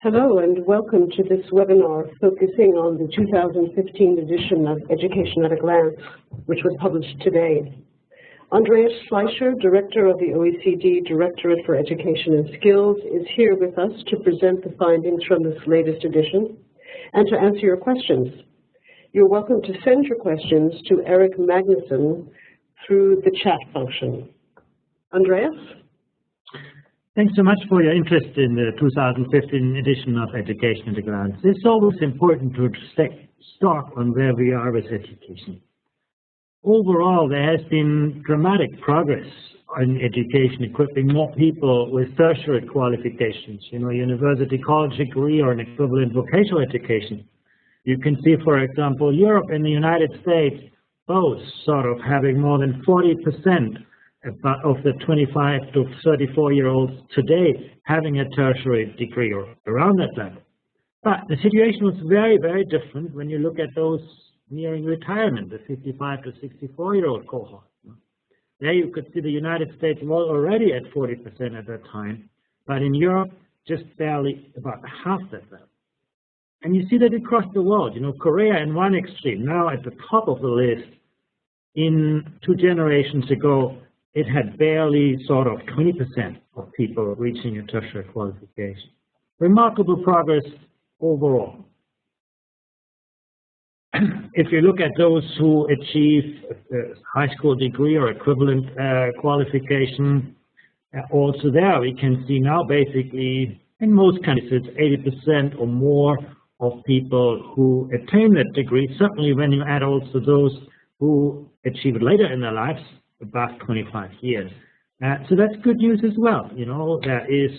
Hello and welcome to this webinar focusing on the 2015 edition of Education at a Glance, which was published today. Andreas Schleicher, Director of the OECD Directorate for Education and Skills, is here with us to present the findings from this latest edition and to answer your questions. You're welcome to send your questions to Eric Magnuson through the chat function. Andreas? Thanks so much for your interest in the 2015 edition of Education at a Glance. It's always important to start on where we are with education. Overall, there has been dramatic progress in education, equipping more people with tertiary qualifications, university college degree or an equivalent vocational education. You can see, for example, Europe and the United States both sort of having more than 40% of the 25 to 34-year-olds today having a tertiary degree or around that level. But the situation was very, very different when you look at those nearing retirement, the 55 to 64-year-old cohort. There you could see the United States was already at 40% at that time, but in Europe, just barely about half that level. And you see that across the world. Korea in one extreme, now at the top of the list. In 2 generations ago, it had barely sort of 20% of people reaching a tertiary qualification. Remarkable progress overall. If you look at those who achieve a high school degree or equivalent qualification, also there we can see now basically in most countries it's 80% or more of people who attain that degree, certainly when you add also those who achieve it later in their lives, above 25 years. So that's good news as well. There is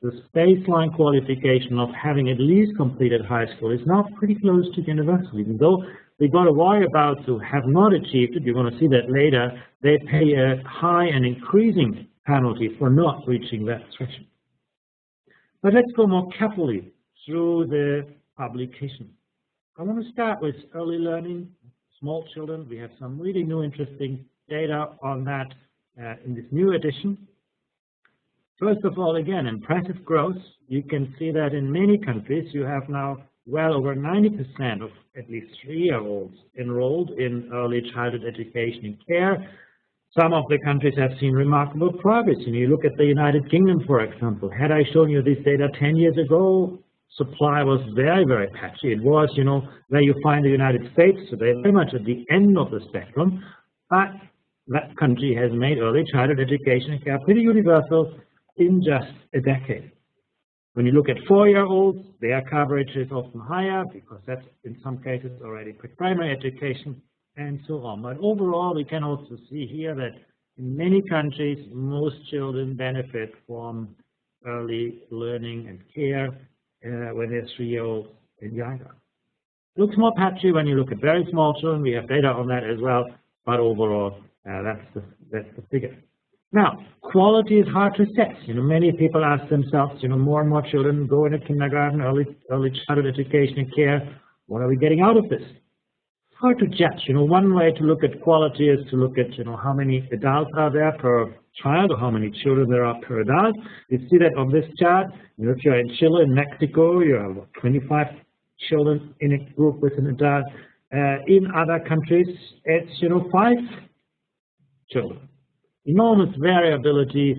this baseline qualification of having at least completed high school is now pretty close to university. Even though we've got to worry about who have not achieved it, you're going to see that later, they pay a high and increasing penalty for not reaching that threshold. But let's go more carefully through the publication. I want to start with early learning, small children. We have some really new interesting data on that in this new edition. First of all, again, impressive growth. You can see that in many countries you have now well over 90% of at least 3-year-olds enrolled in early childhood education and care. Some of the countries have seen remarkable progress. You look at the United Kingdom, for example. Had I shown you this data 10 years ago, supply was very, very patchy. It was, where you find the United States today, very much at the end of the spectrum. But that country has made early childhood education and care pretty universal in just a decade. When you look at 4-year-olds, their coverage is often higher because that's in some cases already pre-primary education and so on. But overall, we can also see here that in many countries, most children benefit from early learning and care when they're 3-year-olds and younger. Looks more patchy when you look at very small children. We have data on that as well. But overall, that's the figure. Now, quality is hard to assess. Many people ask themselves, more and more children go into kindergarten, early childhood education and care. What are we getting out of this? Hard to judge. One way to look at quality is to look at, how many adults are there per child or how many children there are per adult. You see that on this chart. If you're in Chile, in Mexico, you have 25 children in a group with an adult. In other countries, it's 5 children. Enormous variability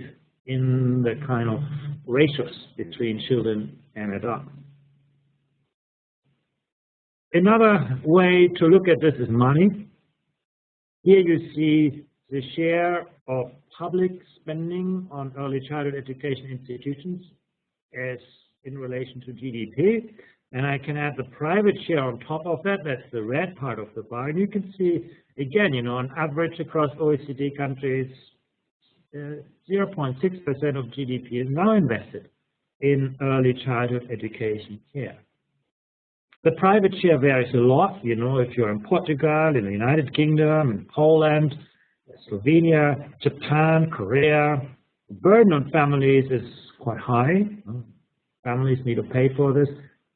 in the kind of ratios between children and adults. Another way to look at this is money. Here you see the share of public spending on early childhood education institutions as in relation to GDP. And I can add the private share on top of that. That's the red part of the bar. And you can see, again, on average across OECD countries, 0.6% of GDP is now invested in early childhood education care. The private share varies a lot. If you're in Portugal, in the United Kingdom, in Poland, Slovenia, Japan, Korea, the burden on families is quite high. Families need to pay for this.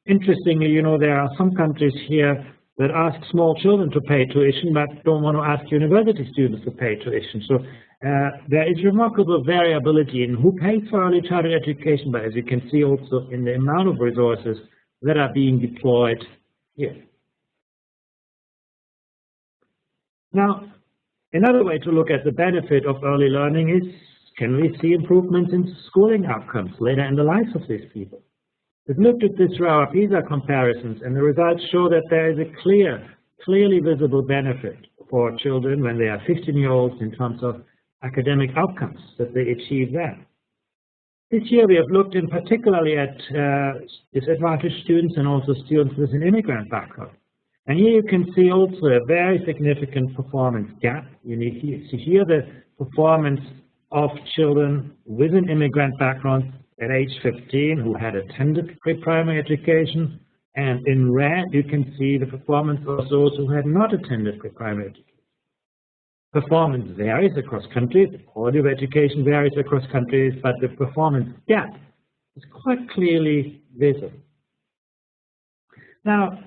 Interestingly, there are some countries here that ask small children to pay tuition but don't want to ask university students to pay tuition. So there is remarkable variability in who pays for early childhood education, but as you can see also in the amount of resources that are being deployed here. Now, another way to look at the benefit of early learning is, can we see improvements in schooling outcomes later in the lives of these people? We've looked at this through our PISA comparisons, and the results show that there is a clearly visible benefit for children when they are 15-year-olds in terms of academic outcomes that they achieve there. This year we have looked in particularly at disadvantaged students and also students with an immigrant background. And here you can see also a very significant performance gap. You see here the performance of children with an immigrant background at age 15 who had attended pre-primary education, and in red you can see the performance of those who had not attended pre-primary education. Performance varies across countries, the quality of education varies across countries, but the performance gap is quite clearly visible. Now,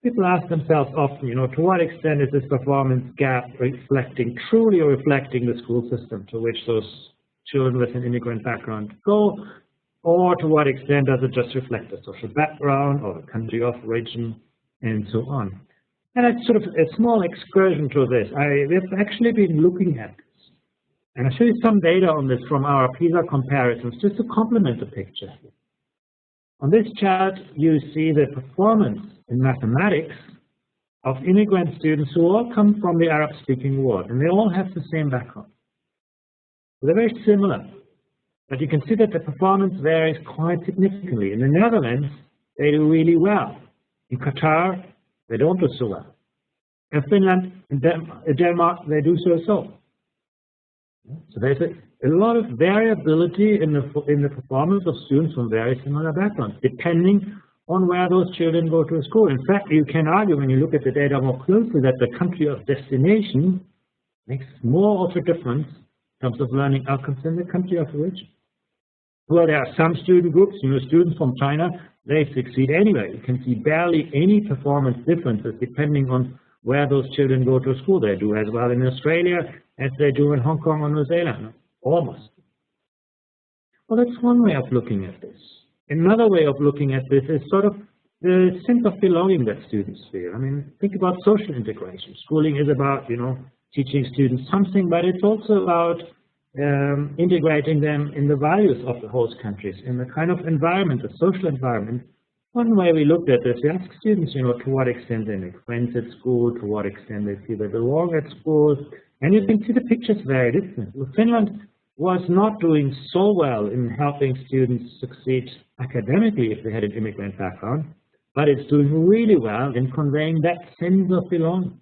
people ask themselves often, to what extent is this performance gap truly reflecting the school system to which those children with an immigrant background go, or to what extent does it just reflect the social background or the country of origin and so on. And it's sort of a small excursion to this. We've actually been looking at this. And I'll show you some data on this from our PISA comparisons just to complement the picture. On this chart, you see the performance in mathematics of immigrant students who all come from the Arab-speaking world, and they all have the same background. They're very similar, but you can see that the performance varies quite significantly. In the Netherlands, they do really well. In Qatar, they don't do so well. In Finland, in Denmark, they do so. So there's a lot of variability in the performance of students from very similar backgrounds, depending on where those children go to school. In fact, you can argue when you look at the data more closely that the country of destination makes more of a difference in terms of learning outcomes than the country of origin. Well, there are some student groups, students from China, they succeed anyway. You can see barely any performance differences depending on where those children go to school. They do as well in Australia as they do in Hong Kong or New Zealand, almost. Well, that's one way of looking at this. Another way of looking at this is sort of the sense of belonging that students feel. I mean, think about social integration. Schooling is about, teaching students something, but it's also about integrating them in the values of the host countries, in the kind of environment, the social environment. One way we looked at this, we asked students, to what extent they make friends at school, to what extent they feel they belong at school, and you can see the picture's very different. Well, Finland was not doing so well in helping students succeed academically if they had an immigrant background, but it's doing really well in conveying that sense of belonging.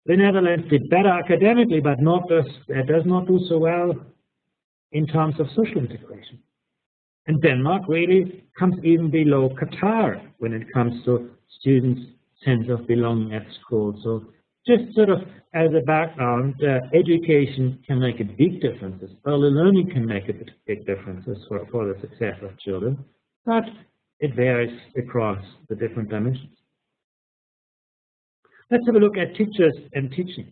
The Netherlands did better academically, but does not do so well in terms of social integration. And Denmark really comes even below Qatar when it comes to students' sense of belonging at school. So just sort of as a background, education can make a big difference. Early learning can make a big difference for the success of children, but it varies across the different dimensions. Let's have a look at teachers and teaching.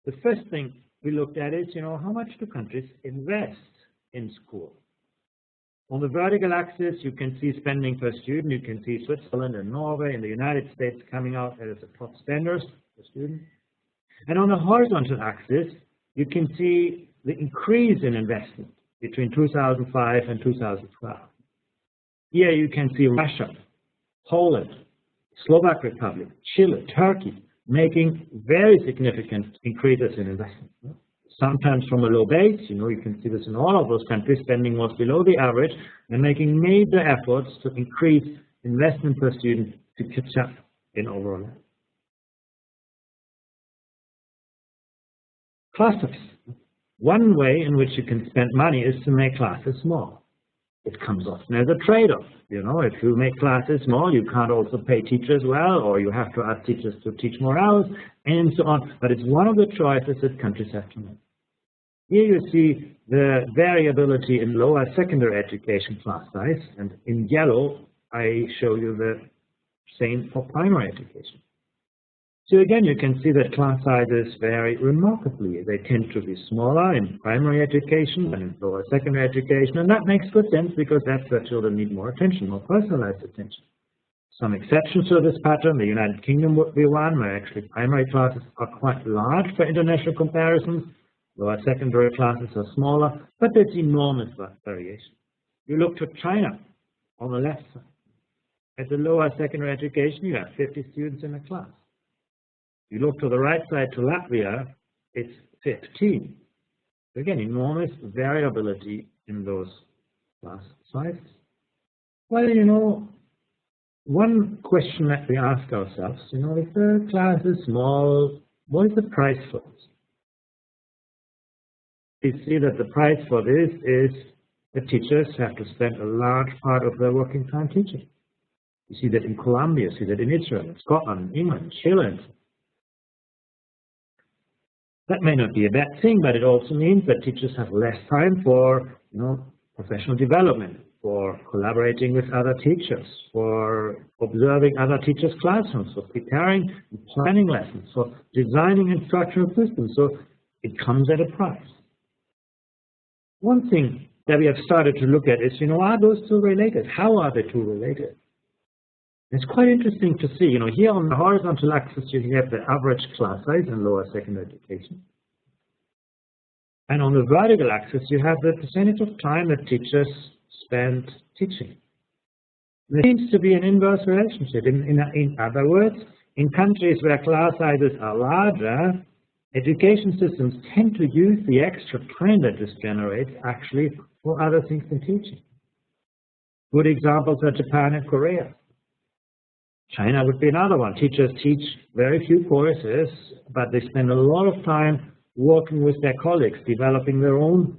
The first thing we looked at is, how much do countries invest in school? On the vertical axis, you can see spending per student. You can see Switzerland and Norway and the United States coming out as the top spenders per student. And on the horizontal axis, you can see the increase in investment between 2005 and 2012. Here you can see Russia, Poland, Slovak Republic, Chile, Turkey, making very significant increases in investment. Sometimes from a low base, you can see this in all of those countries, spending was below the average and making major efforts to increase investment per student to catch up in overall. Class size. One way in which you can spend money is to make classes small. It comes often as a trade-off. If you make classes small, you can't also pay teachers well, or you have to ask teachers to teach more hours, and so on. But it's one of the choices that countries have to make. Here you see the variability in lower secondary education class size, and in yellow, I show you the same for primary education. So again, you can see that class sizes vary remarkably. They tend to be smaller in primary education than in lower secondary education, and that makes good sense because that's where children need more attention, more personalized attention. Some exceptions to this pattern, the United Kingdom would be one, where actually primary classes are quite large for international comparisons. Lower secondary classes are smaller, but there's enormous variation. You look to China on the left side. At the lower secondary education, you have 50 students in a class. You look to the right side to Latvia, it's 15. Again, enormous variability in those class sizes. Well, you know, one question that we ask ourselves, you know, if the class is small, what is the price for this? We see that the price for this is that teachers have to spend a large part of their working time teaching. You see that in Colombia, you see that in Israel, in Scotland, in England, Chile. That may not be a bad thing, but it also means that teachers have less time for, you know, professional development, for collaborating with other teachers, for observing other teachers' classrooms, for preparing and planning lessons, for designing instructional systems. So it comes at a price. One thing that we have started to look at is, you know, are those two related? How are the two related? It's quite interesting to see, you know, here on the horizontal axis you have the average class size in lower secondary education. And on the vertical axis you have the percentage of time that teachers spend teaching. There seems to be an inverse relationship. In other words, in countries where class sizes are larger, education systems tend to use the extra time that this generates actually for other things than teaching. Good examples are Japan and Korea. China would be another one. Teachers teach very few courses, but they spend a lot of time working with their colleagues, developing their own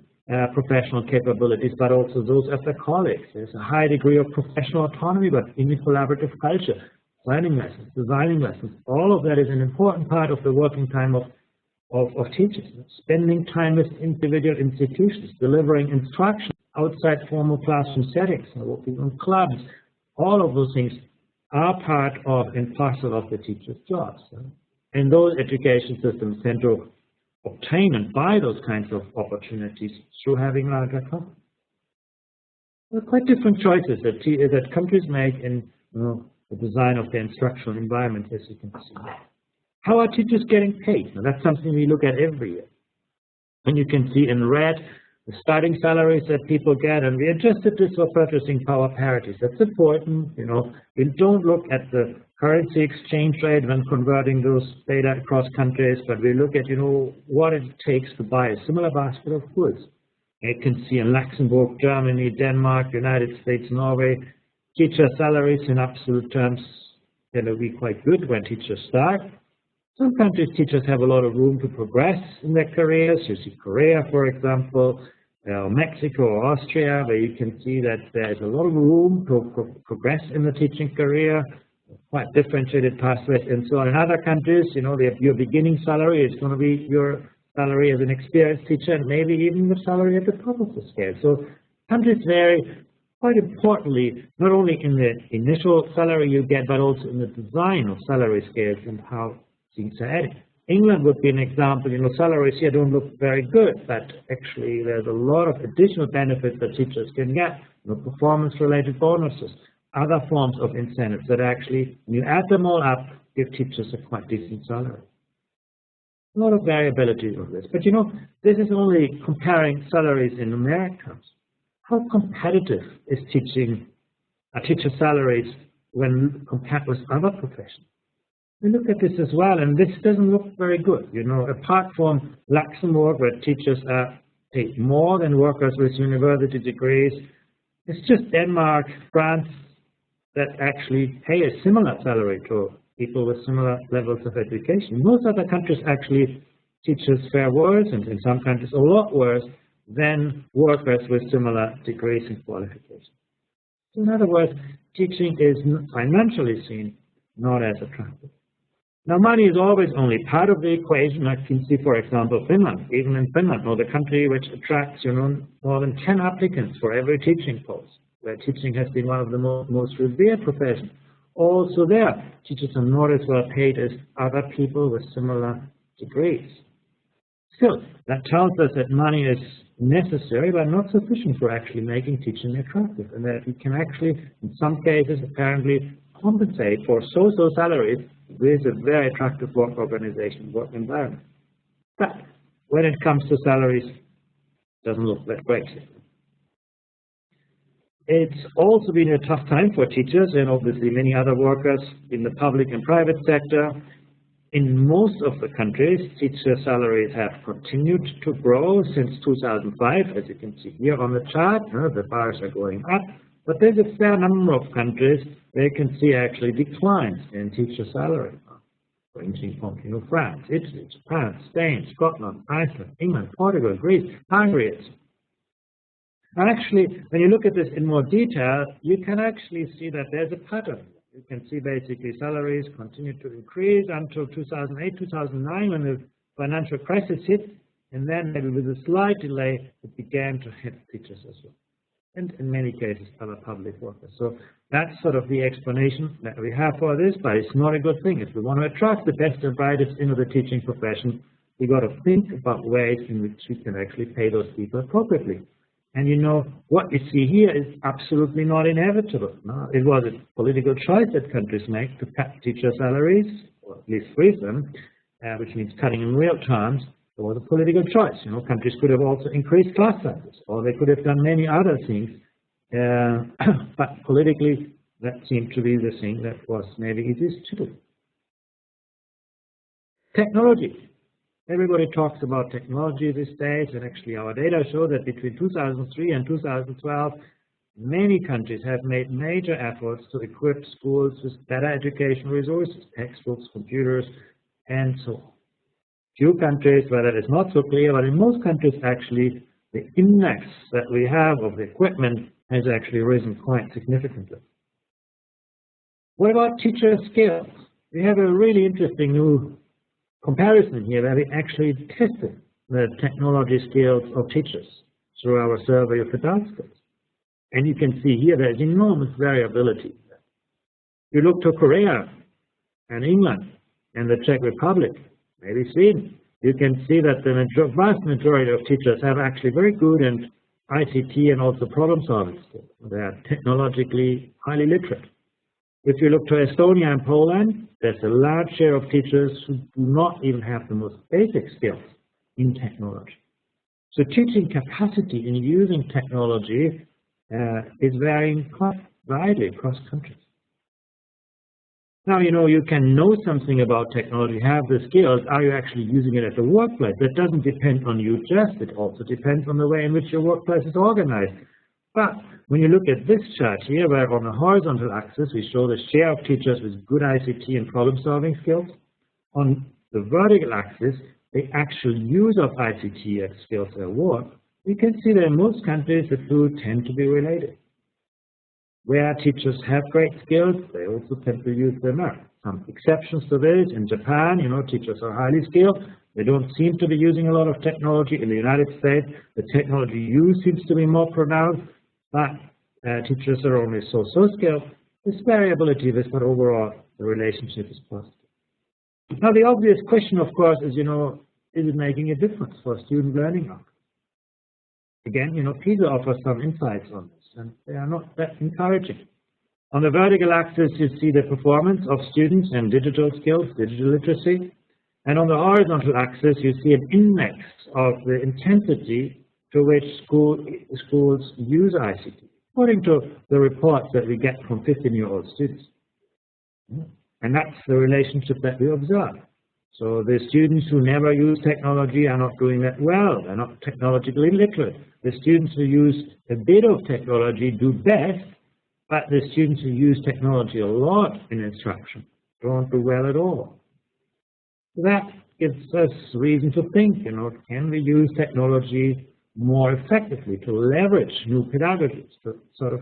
professional capabilities, but also those of their colleagues. There's a high degree of professional autonomy, but in a collaborative culture. Planning lessons, designing lessons, all of that is an important part of the working time of teachers. Spending time with individual institutions, delivering instruction outside formal classroom settings, working on clubs, all of those things are part of and parcel of the teacher's jobs. And those education systems tend to obtain and buy those kinds of opportunities through having larger classes. There are quite different choices that countries make in the design of their instructional environment, as you can see. How are teachers getting paid? Now, that's something we look at every year. And you can see in red the starting salaries that people get, and we adjusted this for purchasing power parities. That's important. You know, we don't look at the currency exchange rate when converting those data across countries, but we look at, you know, what it takes to buy a similar basket of goods. You can see in Luxembourg, Germany, Denmark, United States, Norway, teacher salaries in absolute terms tend to be quite good when teachers start. Some countries, teachers have a lot of room to progress in their careers. You see Korea, for example, Mexico or Austria, where you can see that there is a lot of room to progress in the teaching career, quite differentiated pathways and so on. In other countries, you know, your beginning salary is going to be your salary as an experienced teacher, and maybe even the salary at the top of the scale. So countries vary, quite importantly, not only in the initial salary you get, but also in the design of salary scales and how things are added. England would be an example. You know, salaries here don't look very good, but actually there's a lot of additional benefits that teachers can get. You know, performance-related bonuses, other forms of incentives that actually, when you add them all up, give teachers a quite decent salary. A lot of variability of this, but you know, this is only comparing salaries in numeric terms. How competitive is teacher salaries when compared with other professions? We look at this as well, and this doesn't look very good. You know, apart from Luxembourg, where teachers are paid more than workers with university degrees, it's just Denmark, France that actually pay a similar salary to people with similar levels of education. Most other countries actually teachers fare worse, and in some countries a lot worse than workers with similar degrees and qualifications. So in other words, teaching is financially seen not as attractive. Now, money is always only part of the equation. I can see, for example, Finland. Even in Finland, or the country which attracts, you know, more than 10 applicants for every teaching post, where teaching has been one of the most revered professions. Also there, teachers are not as well paid as other people with similar degrees. Still, that tells us that money is necessary but not sufficient for actually making teaching attractive, and that we can actually, in some cases, apparently compensate for so-so salaries with a very attractive work organization, work environment. But when it comes to salaries, it doesn't look that great. It's also been a tough time for teachers and obviously many other workers in the public and private sector. In most of the countries, teacher salaries have continued to grow since 2005, as you can see here on the chart. The bars are going up, but there's a fair number of countries where you can see actually declines in teacher salary, ranging from France, Italy, Japan, Spain, Scotland, Iceland, England, Portugal, Greece, Hungary. And actually, when you look at this in more detail, you can actually see that there's a pattern. You can see basically salaries continued to increase until 2008, 2009 when the financial crisis hit, and then maybe with a slight delay, it began to hit teachers as well, and in many cases other public workers. So that's sort of the explanation that we have for this, but it's not a good thing. If we want to attract the best and brightest into the teaching profession, we got to think about ways in which we can actually pay those people appropriately. And you know, what you see here is absolutely not inevitable. No? It was a political choice that countries make to cut teacher salaries, or at least freeze them, which means cutting in real terms. It was a political choice. You know, countries could have also increased class sizes, or they could have done many other things. But politically, that seemed to be the thing that was maybe easiest to do. Technology. Everybody talks about technology these days, and actually our data show that between 2003 and 2012, many countries have made major efforts to equip schools with better educational resources, textbooks, computers, and so on. Few countries where that is not so clear, but in most countries actually the index that we have of the equipment has actually risen quite significantly. What about teacher skills? We have a really interesting new comparison here where we actually tested the technology skills of teachers through our survey of adult skills. And you can see here there's enormous variability. You look to Korea and England and the Czech Republic, maybe Sweden, you can see that the vast majority of teachers have actually very good and ICT and also problem-solving skills. They are technologically highly literate. If you look to Estonia and Poland, there's a large share of teachers who do not even have the most basic skills in technology. So teaching capacity in using technology is varying quite widely across countries. Now, you know, you can know something about technology, have the skills. Are you actually using it at the workplace? That doesn't depend on you just. It also depends on the way in which your workplace is organized. But when you look at this chart here, where on the horizontal axis we show the share of teachers with good ICT and problem-solving skills, on the vertical axis, the actual use of ICT and skills at work, we can see that in most countries the two tend to be related. Where teachers have great skills, they also tend to use them more. Some exceptions to this. In Japan, you know, teachers are highly skilled. They don't seem to be using a lot of technology. In the United States, the technology use seems to be more pronounced. But teachers are only so skilled. There's variability with, but overall the relationship is positive. Now the obvious question, of course, is, you know, is it making a difference for student learning outcomes? Again, you know, PISA offers some insights on this, and they are not that encouraging. On the vertical axis, you see the performance of students and digital skills, digital literacy. And on the horizontal axis, you see an index of the intensity to which schools use ICT, according to the reports that we get from 15-year-old students. And that's the relationship that we observe. So the students who never use technology are not doing that well. They're not technologically literate. The students who use a bit of technology do best, but the students who use technology a lot in instruction don't do well at all. So that gives us reason to think, you know, can we use technology more effectively to leverage new pedagogies, to sort of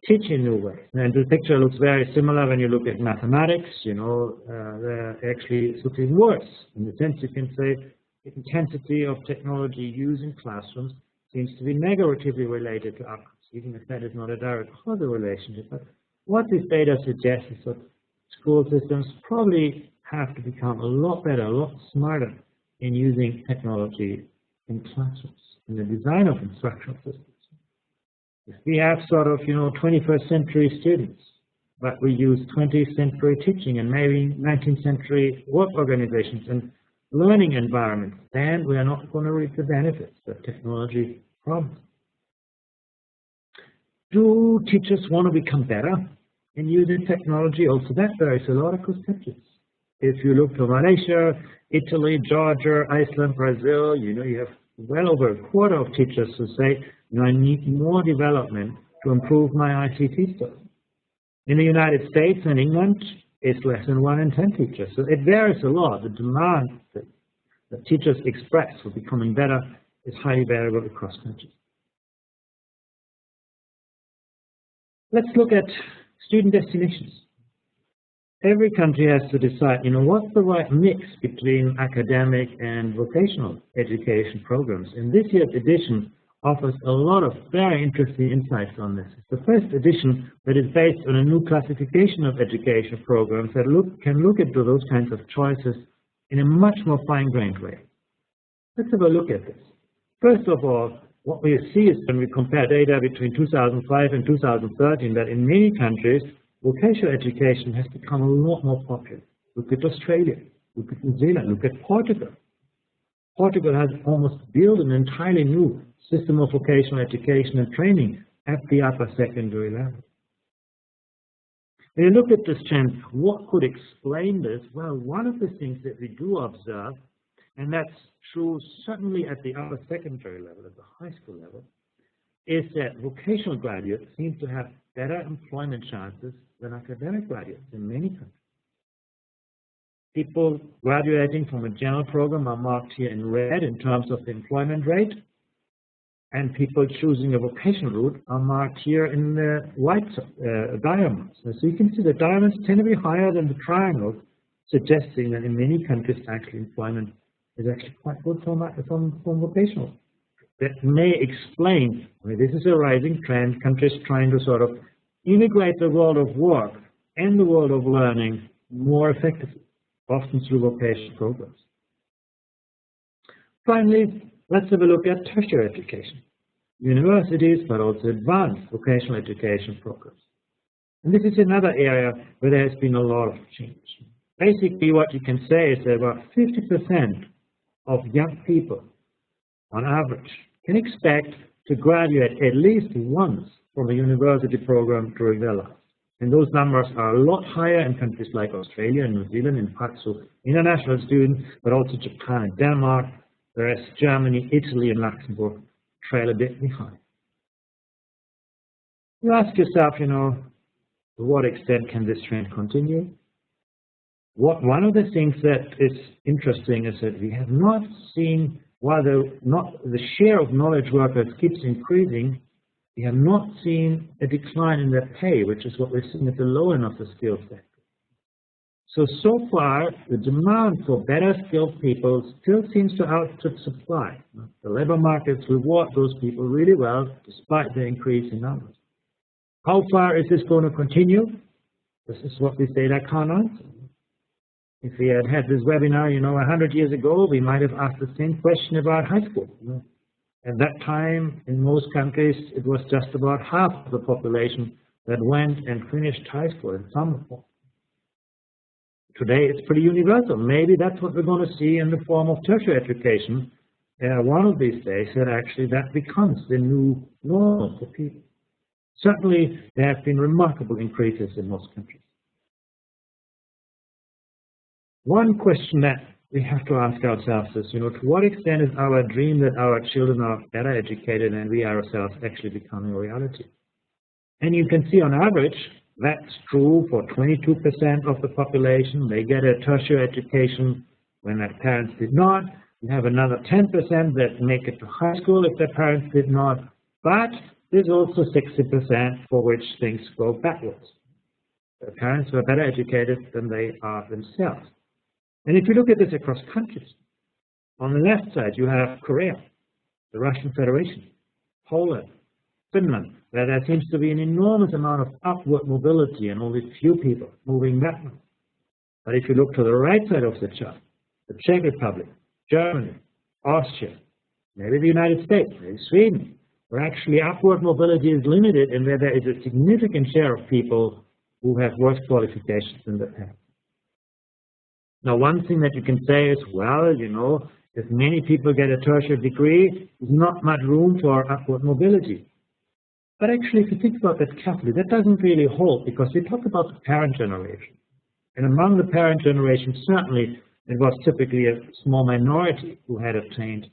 teach in new ways? And the picture looks very similar when you look at mathematics. You know, actually it's looking worse. In the sense you can say the intensity of technology used in classrooms seems to be negatively related to outcomes, even if that is not a direct causal relationship. But what this data suggests is that school systems probably have to become a lot better, a lot smarter in using technology in classrooms, in the design of instructional systems. If we have sort of, 21st century students, but we use 20th century teaching and maybe 19th century work organizations and learning environments, then we are not going to reap the benefits that technology promises. Do teachers want to become better in using technology? Also, that there is a lot of conceptions. If you look to Malaysia, Italy, Georgia, Iceland, Brazil, you have well over a quarter of teachers who say, I need more development to improve my ICT skills. In the United States and England, it's less than 1 in 10 teachers. So it varies a lot. The demand that teachers express for becoming better is highly variable across countries. Let's look at student destinations. Every country has to decide, what's the right mix between academic and vocational education programs. And this year's edition offers a lot of very interesting insights on this. It's the first edition that is based on a new classification of education programs that can look into those kinds of choices in a much more fine-grained way. Let's have a look at this. First of all, what we see is when we compare data between 2005 and 2013 that in many countries, vocational education has become a lot more popular. Look at Australia, look at New Zealand, look at Portugal. Portugal has almost built an entirely new system of vocational education and training at the upper secondary level. When you look at this trend, what could explain this? Well, one of the things that we do observe, and that's true certainly at the upper secondary level, at the high school level, is that vocational graduates seem to have better employment chances than academic graduates in many countries. People graduating from a general program are marked here in red in terms of the employment rate, and people choosing a vocational route are marked here in the white diamonds. So you can see the diamonds tend to be higher than the triangles, suggesting that in many countries actually employment is actually quite good from vocational. That may explain, this is a rising trend, countries trying to sort of integrate the world of work and the world of learning more effectively, often through vocational programs. Finally, let's have a look at tertiary education, universities, but also advanced vocational education programs. And this is another area where there has been a lot of change. Basically, what you can say is that about 50% of young people, on average, can expect to graduate at least once from a university program during their life. And those numbers are a lot higher in countries like Australia and New Zealand, in part so international students, but also Japan and Denmark, whereas Germany, Italy, and Luxembourg trail a bit behind. You ask yourself, to what extent can this trend continue? One of the things that is interesting is that we have not seen, while the share of knowledge workers keeps increasing, we have not seen a decline in their pay, which is what we're seeing at the low end of the skills sector. So far, the demand for better skilled people still seems to outstrip supply. The labor markets reward those people really well, despite the increase in numbers. How far is this going to continue? This is what this data can't answer. If we had had this webinar, 100 years ago, we might have asked the same question about high school. At that time, in most countries, it was just about half of the population that went and finished high school in some form. Today, it's pretty universal. Maybe that's what we're going to see in the form of tertiary education. One of these days, that actually that becomes the new normal for people. Certainly, there have been remarkable increases in most countries. One question that we have to ask ourselves is, to what extent is our dream that our children are better educated and we ourselves actually becoming a reality? And you can see on average, that's true for 22% of the population. They get a tertiary education when their parents did not. You have another 10% that make it to high school if their parents did not. But there's also 60% for which things go backwards. Their parents were better educated than they are themselves. And if you look at this across countries, on the left side you have Korea, the Russian Federation, Poland, Finland, where there seems to be an enormous amount of upward mobility and only few people moving backward. But if you look to the right side of the chart, the Czech Republic, Germany, Austria, maybe the United States, maybe Sweden, where actually upward mobility is limited and where there is a significant share of people who have worse qualifications than the past. Now, one thing that you can say is, well, you know, if many people get a tertiary degree, there's not much room for upward mobility. But actually, if you think about that carefully, that doesn't really hold, because we talk about the parent generation. And among the parent generation, certainly, it was typically a small minority who had obtained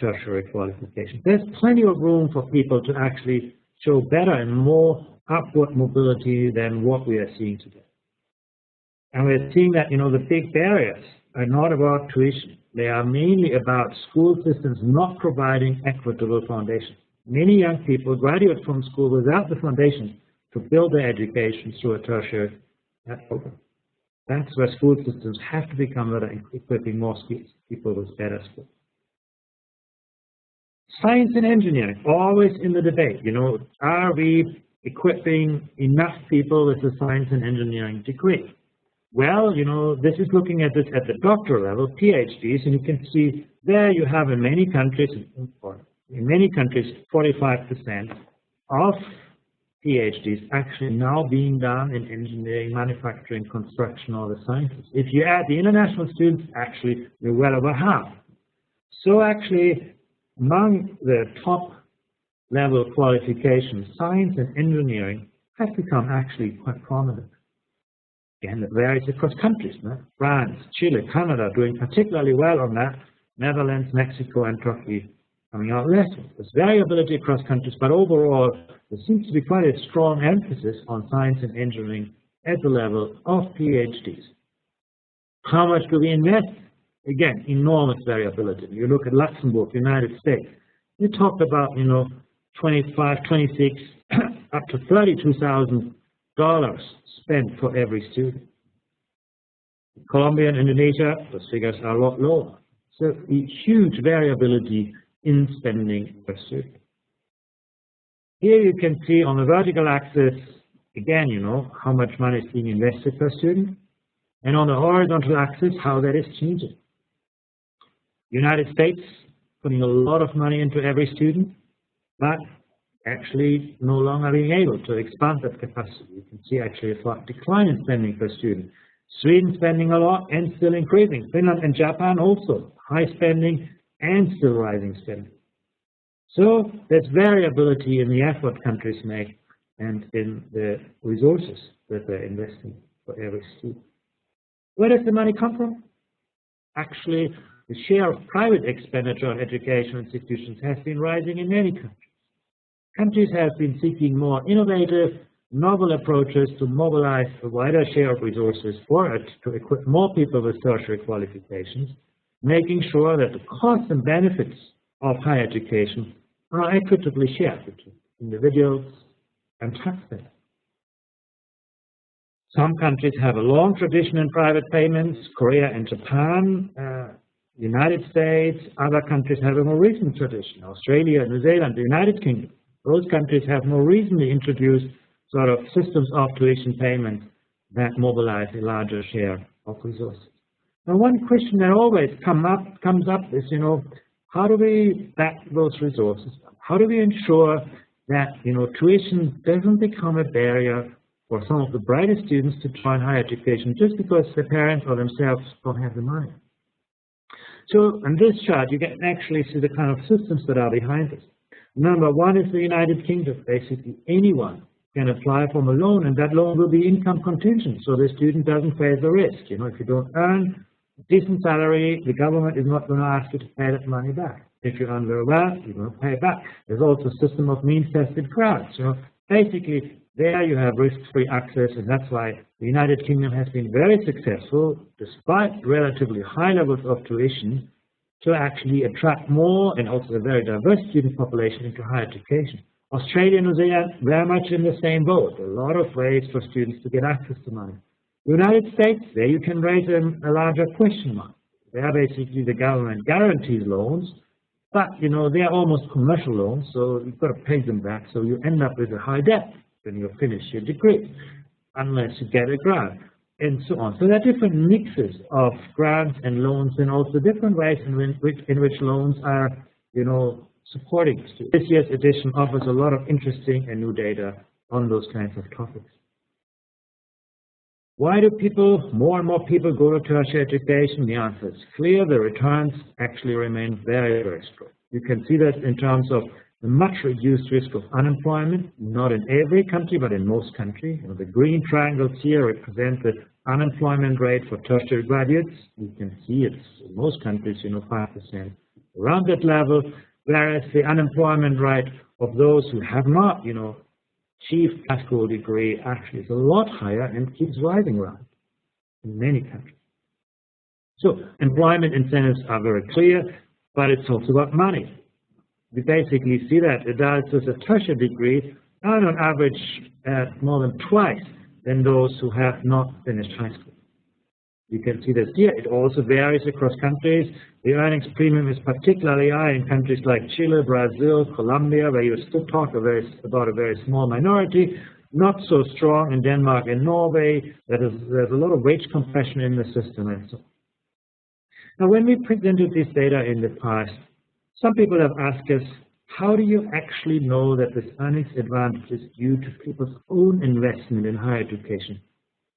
tertiary qualifications. There's plenty of room for people to actually show better and more upward mobility than what we are seeing today. And we're seeing that, you know, the big barriers are not about tuition. They are mainly about school systems not providing equitable foundations. Many young people graduate from school without the foundations to build their education through a tertiary program. That's where school systems have to become better in equipping more skills, people with better skills. Science and engineering, always in the debate. You know, are we equipping enough people with a science and engineering degree? Well, you know, this is looking at this at the doctoral level, PhDs, and you can see there you have in many countries, 45% of PhDs actually now being done in engineering, manufacturing, construction, or the sciences. If you add the international students, actually, we're well over half. So actually, among the top level qualifications, science and engineering have become actually quite prominent. Again, it varies across countries. No? France, Chile, Canada doing particularly well on that. Netherlands, Mexico, and Turkey coming out less. There's variability across countries, but overall, there seems to be quite a strong emphasis on science and engineering at the level of PhDs. How much do we invest? Again, enormous variability. You look at Luxembourg, United States. We talked about, you know, 25, 26, up to $32,000 spent for every student. Colombia and Indonesia, those figures are a lot lower. So a huge variability in spending per student. Here you can see on the vertical axis, again, you know, how much money is being invested per student. And on the horizontal axis, how that is changing. United States putting a lot of money into every student, but actually no longer being able to expand that capacity. You can see actually a slight decline in spending per student. Sweden spending a lot and still increasing. Finland and Japan also high spending and still rising spending. So there's variability in the effort countries make and in the resources that they're investing for every student. Where does the money come from? Actually, the share of private expenditure on educational institutions has been rising in many countries. Countries have been seeking more innovative, novel approaches to mobilize a wider share of resources for it to equip more people with tertiary qualifications, making sure that the costs and benefits of higher education are equitably shared between individuals and taxpayers. Some countries have a long tradition in private payments, Korea and Japan, United States. Other countries have a more recent tradition, Australia, New Zealand, the United Kingdom. Those countries have more recently introduced sort of systems of tuition payments that mobilize a larger share of resources. Now, one question that always comes up is, you know, how do we back those resources? How do we ensure that, you know, tuition doesn't become a barrier for some of the brightest students to join higher education just because their parents or themselves don't have the money? So in this chart, you can actually see the kind of systems that are behind this. Number one is the United Kingdom. Basically, anyone can apply for a loan, and that loan will be income contingent, so the student doesn't face the risk. You know, if you don't earn a decent salary, the government is not going to ask you to pay that money back. If you earn very well, you're going to pay it back. There's also a system of means-tested grants. You know, basically, there you have risk-free access, and that's why the United Kingdom has been very successful, despite relatively high levels of tuition, to actually attract more and also a very diverse student population into higher education. Australia and New Zealand very much in the same boat. A lot of ways for students to get access to money. United States, there you can raise a larger question mark. There basically the government guarantees loans, But, you know, they are almost commercial loans, so you've got to pay them back. So you end up with a high debt when you finish your degree, unless you get a grant, and so on. So there are different mixes of grants and loans, and also different ways in which loans are, you know, supporting students. This year's edition offers a lot of interesting and new data on those kinds of topics. Why do more and more people go to tertiary education? The answer is clear. The returns actually remain very, very strong. You can see that in terms of the much reduced risk of unemployment, not in every country, but in most countries. You know, the green triangles here represent the unemployment rate for tertiary graduates. You can see it's in most countries, you know, 5%, around that level, whereas the unemployment rate of those who have not, you know, achieved a high school degree actually is a lot higher and keeps rising around in many countries. So employment incentives are very clear, but it's also about money. We basically see that adults with a tertiary degree earn on average more than twice than those who have not finished high school. You can see this here. It also varies across countries. The earnings premium is particularly high in countries like Chile, Brazil, Colombia, where you still talk about a very small minority. Not so strong in Denmark and Norway. There's a lot of wage compression in the system and so on. Now, when we presented this data in the past, some people have asked us, how do you actually know that this earnings advantage is due to people's own investment in higher education,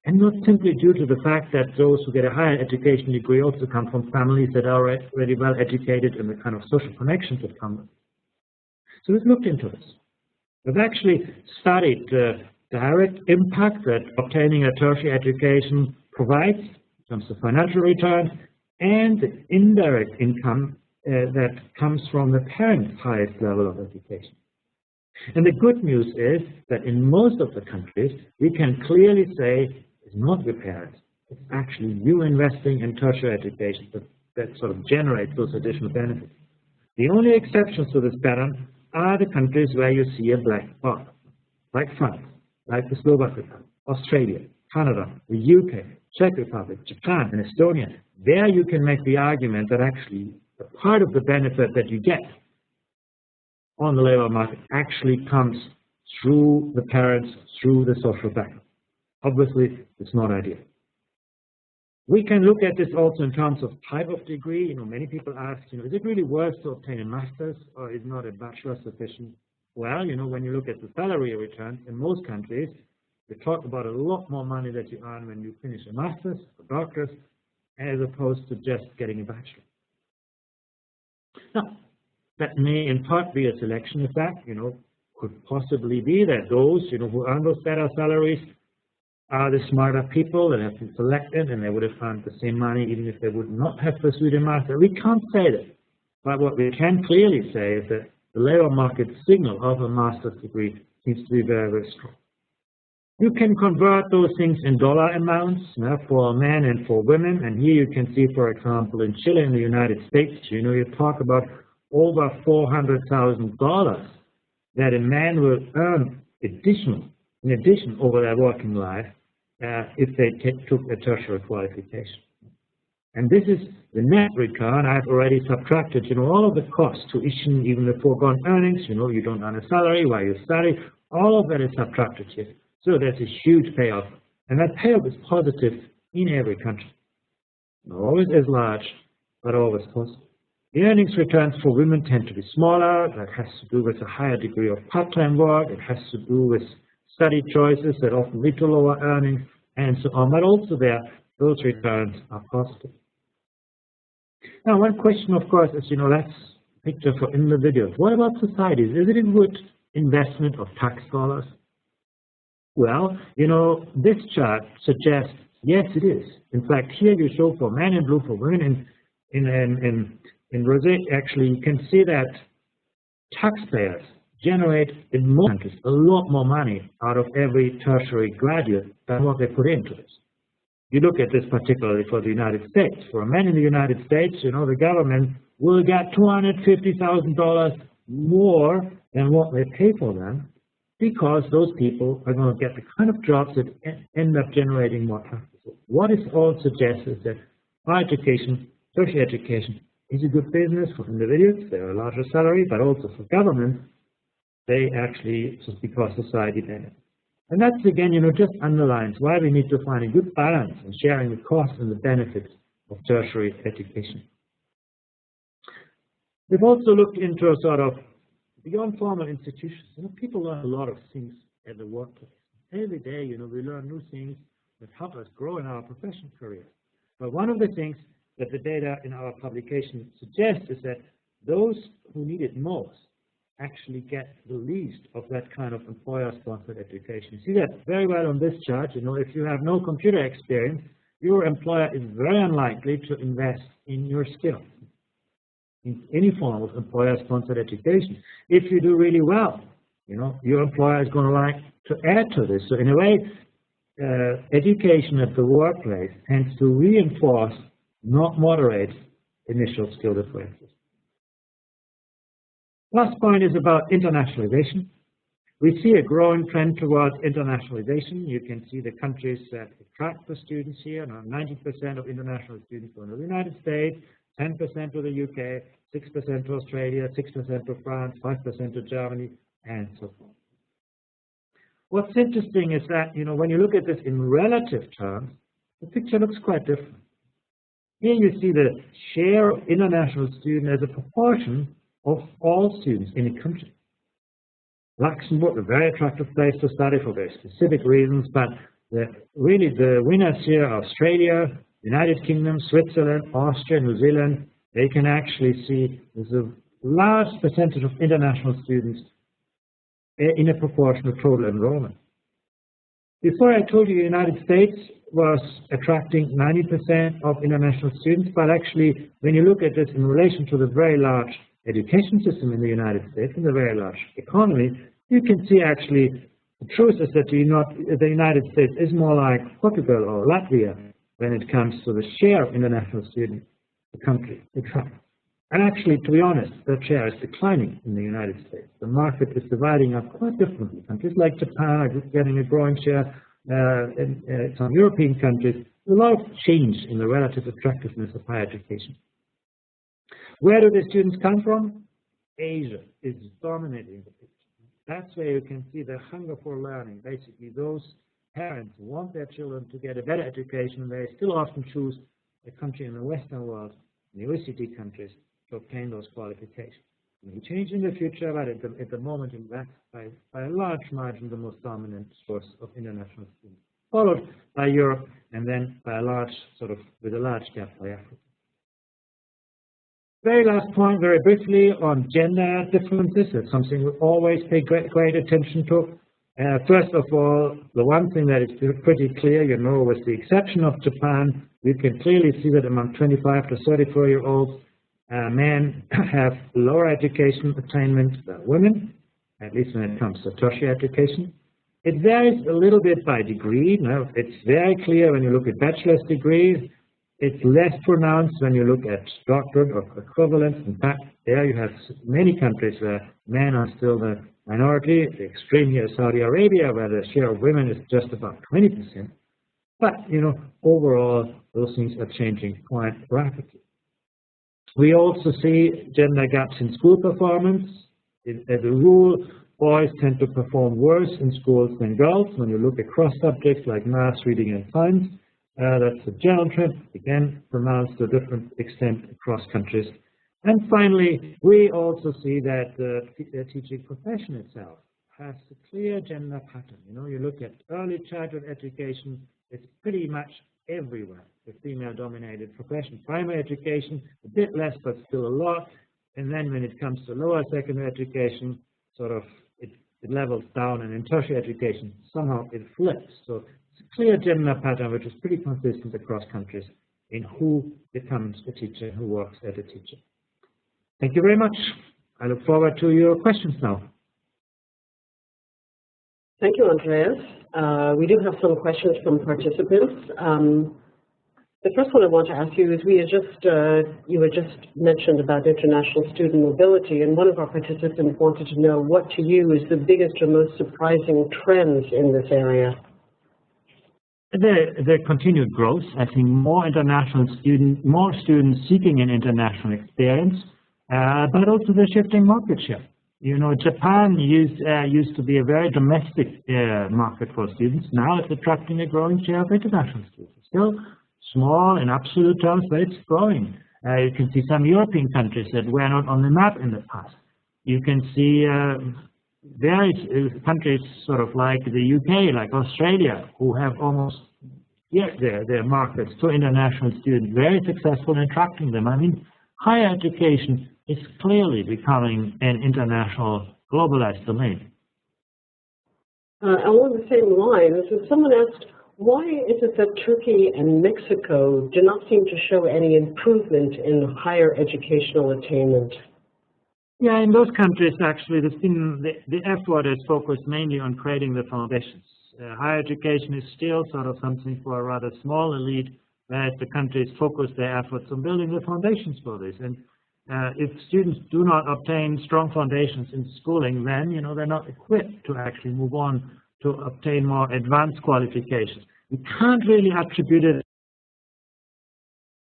and not simply due to the fact that those who get a higher education degree also come from families that are already well educated and the kind of social connections that come with it? So we've looked into this. We've actually studied the direct impact that obtaining a tertiary education provides in terms of financial returns, and the indirect income that comes from the parents' highest level of education. And the good news is that in most of the countries, we can clearly say it's not the parents, it's actually you investing in tertiary education that sort of generates those additional benefits. The only exceptions to this pattern are the countries where you see a black spot, like France, like the Slovak Republic, Australia, Canada, the UK, Czech Republic, Japan, and Estonia. There you can make the argument that actually a part of the benefit that you get on the labor market actually comes through the parents, through the social background. Obviously, it's not ideal. We can look at this also in terms of type of degree. You know, many people ask, you know, is it really worth to obtain a master's, or is not a bachelor sufficient? Well, you know, when you look at the salary returns in most countries, we talk about a lot more money that you earn when you finish a master's or doctorate, as opposed to just getting a bachelor. Now, that may in part be a selection effect. You know, could possibly be that those, you know, who earn those better salaries are the smarter people that have been selected, and they would have earned the same money even if they would not have pursued a master. We can't say that, but what we can clearly say is that the labor market signal of a master's degree seems to be very, very strong. You can convert those things in dollar amounts for men and for women, and here you can see, for example, in Chile and the United States, you know, you talk about over $400,000 that a man will earn in addition over their working life if they took a tertiary qualification. And this is the net return. I've already subtracted, you know, all of the costs, tuition, even the foregone earnings. You know, you don't earn a salary while you study. All of that is subtracted here. So there's a huge payoff, and that payoff is positive in every country. Not always as large, but always positive. The earnings returns for women tend to be smaller. That has to do with a higher degree of part-time work. It has to do with study choices that often lead to lower earnings, and so on. But also there, those returns are positive. Now, one question, of course, is, you know, that's a picture for individuals. What about societies? Is it a good investment of tax dollars? Well, you know, this chart suggests, yes, it is. In fact, here you show for men in blue, for women in rosé, actually, you can see that taxpayers generate in most countries a lot more money out of every tertiary graduate than what they put into this. You look at this particularly for the United States. For a man in the United States, you know, the government will get $250,000 more than what they pay for them, because those people are going to get the kind of jobs that end up generating more taxes. What it all suggests is that higher education, tertiary education, is a good business for individuals, they are a larger salary, but also for governments, they actually, just because society benefits. And that's again, just underlines why we need to find a good balance in sharing the costs and the benefits of tertiary education. We've also looked into a sort of beyond formal institutions. People learn a lot of things at the workplace. Every day, we learn new things that help us grow in our professional career. But one of the things that the data in our publication suggests is that those who need it most actually get the least of that kind of employer-sponsored education. You see that very well on this chart. If you have no computer experience, your employer is very unlikely to invest in your skills in any form of employer-sponsored education. If you do really well, your employer is going to like to add to this. So in a way, education at the workplace tends to reinforce, not moderate, initial skill differences. Last point is about internationalization. We see a growing trend towards internationalization. You can see the countries that attract the students here. Now, 90% of international students go to the United States, 10% to the UK, 6% to Australia, 6% to France, 5% to Germany, and so forth. What's interesting is that, when you look at this in relative terms, the picture looks quite different. Here you see the share of international students as a proportion of all students in a country. Luxembourg, a very attractive place to study for very specific reasons, but really the winners here are Australia, United Kingdom, Switzerland, Austria, New Zealand. They can actually see there's a large percentage of international students in a proportion of total enrollment. Before I told you the United States was attracting 90% of international students, but actually when you look at this in relation to the very large education system in the United States and the very large economy, you can see actually the truth is that the United States is more like Portugal or Latvia when it comes to the share of international students the country attracts. And actually, to be honest, that share is declining in the United States. The market is dividing up quite differently. Countries like Japan are getting a growing share. In some European countries, a lot of change in the relative attractiveness of higher education. Where do the students come from? Asia is dominating the picture. That's where you can see the hunger for learning. Basically, those parents want their children to get a better education, and they still often choose a country in the Western world, the OECD countries, to obtain those qualifications. It may change in the future, but at the moment, that's by a large margin the most dominant source of international students, followed by Europe, and then by a large with a large gap by Africa. Very last point, very briefly, on gender differences. That's something we always pay great attention to. First of all, the one thing that is pretty clear, with the exception of Japan, we can clearly see that among 25 to 34-year-olds, men have lower education attainment than women, at least when it comes to tertiary education. It varies a little bit by degree. Now, it's very clear when you look at bachelor's degrees. It's less pronounced when you look at doctorate or equivalents. In fact, there you have many countries where men are still the minority. The extreme here is Saudi Arabia, where the share of women is just about 20%. But, overall, those things are changing quite rapidly. We also see gender gaps in school performance. As a rule, boys tend to perform worse in schools than girls. When you look across subjects like math, reading, and science, that's a general trend, again, pronounced to a different extent across countries. And finally, we also see that the teaching profession itself has a clear gender pattern. You look at early childhood education, it's pretty much everywhere a female-dominated profession. Primary education, a bit less, but still a lot. And then when it comes to lower secondary education, it levels down, and in tertiary education, somehow it flips. So it's a clear gender pattern which is pretty consistent across countries in who becomes a teacher, who works as a teacher. Thank you very much. I look forward to your questions now. Thank you, Andreas. We do have some questions from participants. The first one I want to ask you is you had just mentioned about international student mobility, and one of our participants wanted to know what to you is the biggest or most surprising trends in this area. The continued growth, I think more students seeking an international experience, but also the shifting market share. You know, Japan used to be a very domestic market for students. Now it's attracting a growing share of international students. Still small in absolute terms, but it's growing. You can see some European countries that were not on the map in the past. You can see various countries, sort of like the UK, like Australia, who have almost their markets to international students, very successful in attracting them. I mean, higher education is clearly becoming an international, globalized domain. Along the same lines, someone asked, why is it that Turkey and Mexico do not seem to show any improvement in higher educational attainment? Yeah, in those countries, actually, the effort is focused mainly on creating the foundations. Higher education is still sort of something for a rather small elite, whereas the countries focus their efforts on building the foundations for this. And if students do not obtain strong foundations in schooling, then, you know, they're not equipped to actually move on to obtain more advanced qualifications. We can't really attribute it.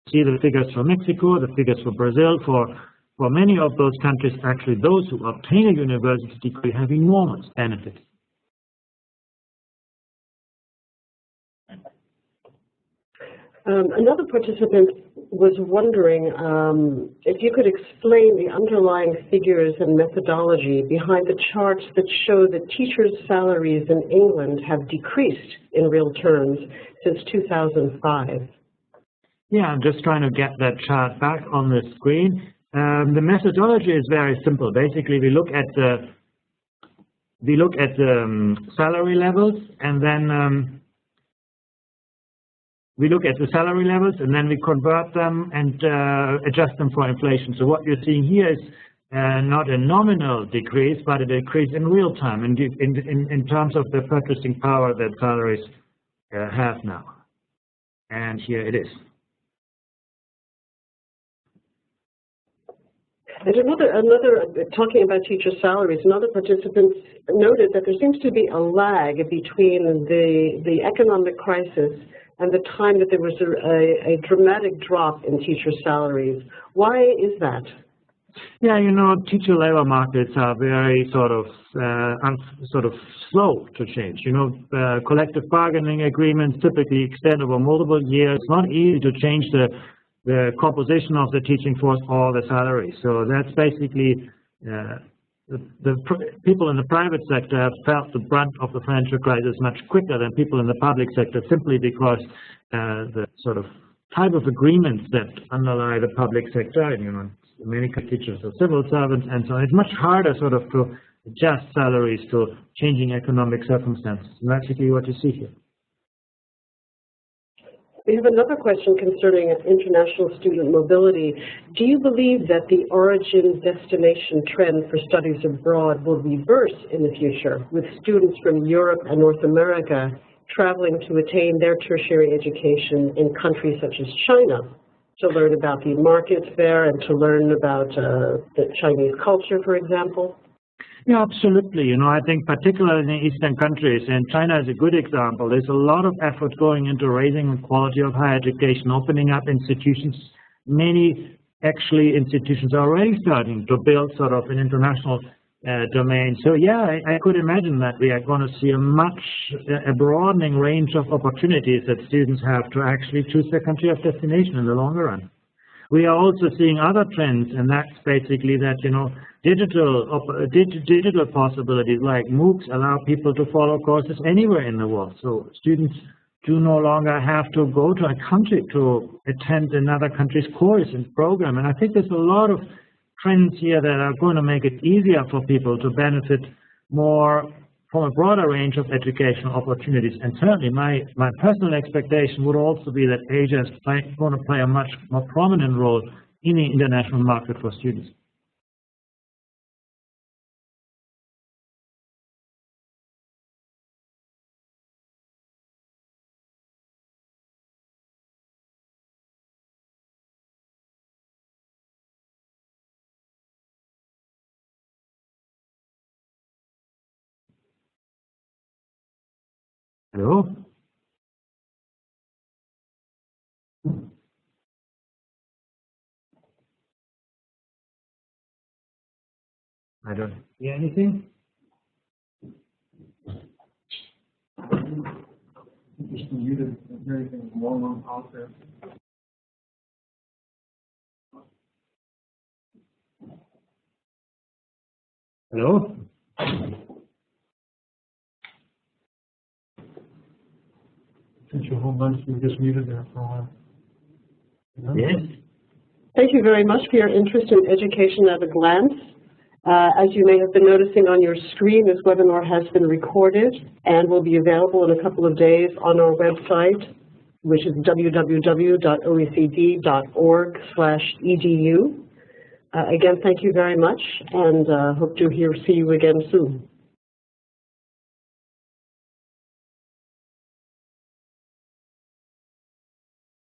See the figures for Mexico, the figures for Brazil, for many of those countries, actually those who obtain a university degree have enormous benefits. Another participant was wondering if you could explain the underlying figures and methodology behind the charts that show that teachers' salaries in England have decreased in real terms since 2005. Yeah, I'm just trying to get that chart back on the screen. The methodology is very simple. Basically, we look at the salary levels, and then we look at the salary levels, and then we convert them and adjust them for inflation. So what you're seeing here is not a nominal decrease, but a decrease in real time, in terms of the purchasing power that salaries have now. And here it is. And talking about teacher salaries, another participant noted that there seems to be a lag between the economic crisis and the time that there was a dramatic drop in teacher salaries. Why is that? Yeah, you know, teacher labor markets are very sort of slow to change. You know, collective bargaining agreements typically extend over multiple years. It's not easy to change the composition of the teaching force or the salary. So that's basically the people in the private sector have felt the brunt of the financial crisis much quicker than people in the public sector, simply because the sort of type of agreements that underlie the public sector, and you know, many teachers are civil servants, and so on, it's much harder sort of to adjust salaries to changing economic circumstances. And that's basically what you see here. We have another question concerning international student mobility. Do you believe that the origin-destination trend for studies abroad will reverse in the future, with students from Europe and North America traveling to attain their tertiary education in countries such as China, to learn about the markets there and to learn about the Chinese culture, for example? Yeah, absolutely. You know, I think particularly in the Eastern countries, and China is a good example, there's a lot of effort going into raising the quality of higher education, opening up institutions. Many, actually, institutions are already starting to build sort of an international domain. So, yeah, I could imagine that we are going to see a broadening range of opportunities that students have to actually choose their country of destination in the longer run. We are also seeing other trends, and that's basically that, you know, digital possibilities like MOOCs allow people to follow courses anywhere in the world. So students do no longer have to go to a country to attend another country's course and program. And I think there's a lot of trends here that are going to make it easier for people to benefit more from a broader range of educational opportunities. And certainly my personal expectation would also be that Asia is going to play a much more prominent role in the international market for students. Hello? I don't hear anything. Just muted. Everything wrong out there. Hello? Since your whole bunch, you were just muted there for a while. Yes. Thank you very much for your interest in education at a glance. As you may have been noticing on your screen, this webinar has been recorded and will be available in a couple of days on our website, which is www.oecd.org/edu. Again, thank you very much, and hope to see you again soon.